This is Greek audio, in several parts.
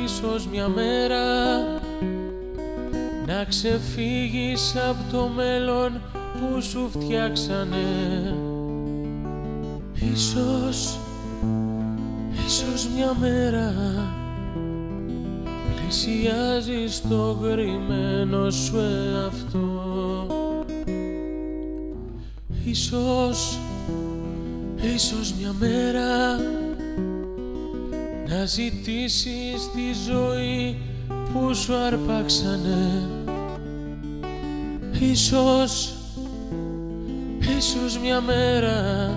Ίσως μια μέρα να ξεφύγεις από το μέλλον που σου φτιάξανε. Ίσως μια μέρα πλησιάζεις το κρυμμένο σου εαυτό. Ίσως μια μέρα να ζητήσεις τη ζωή που σου αρπάξανε. Ίσως μια μέρα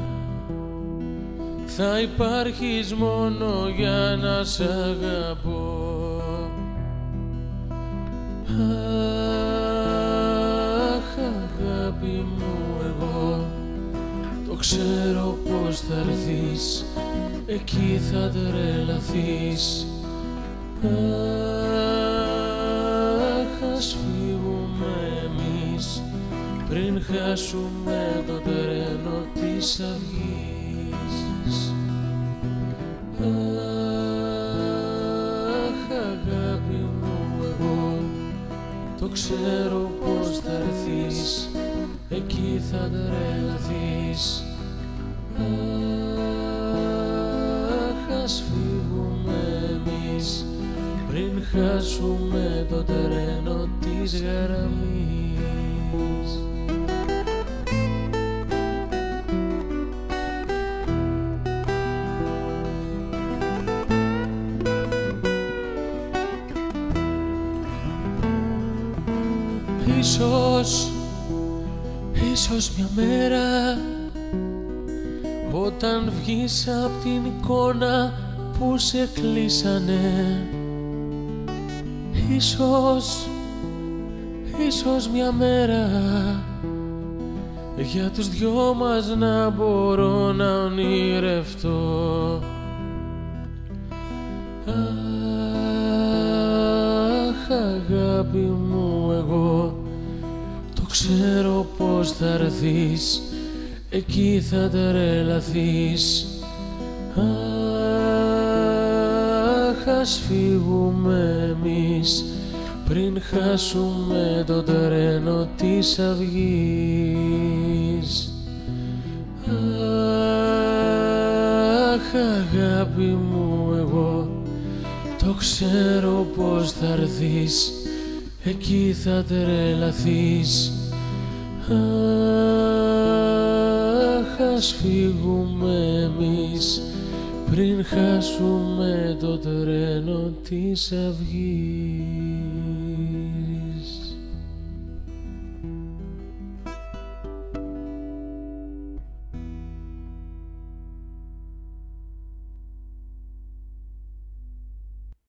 θα υπάρχεις μόνο για να σ' αγαπώ. Αχ, αγάπη μου, εγώ το ξέρω πως θα έρθεις, εκεί θα τρελαθείς. Αχ, ας φύγουμε εμείς πριν χάσουμε το τρένο της αυγής. Αχ, αγάπη μου, εγώ το ξέρω πως θα έρθεις, εκεί θα τρελαθείς. Αχ, ας φύγουμε εμείς πριν χάσουμε το τρένο της γραμμής. Ίσως μια μέρα όταν βγεις απ' την εικόνα που σε κλείσανε. Ίσως μια μέρα για τους δυο μας να μπορώ να ονειρευτώ. Αχ, αγάπη μου, εγώ το ξέρω πως θα έρθεις, εκεί θα τρελαθείς. Αχ, ας φύγουμε εμείς πριν χάσουμε το τρένο της αυγής. Αχ, αγάπη μου, εγώ το ξέρω πως θα έρθεις, εκεί θα τρελαθείς. Αχ, ας φύγουμε εμείς πριν χάσουμε το τρένο της αυγής.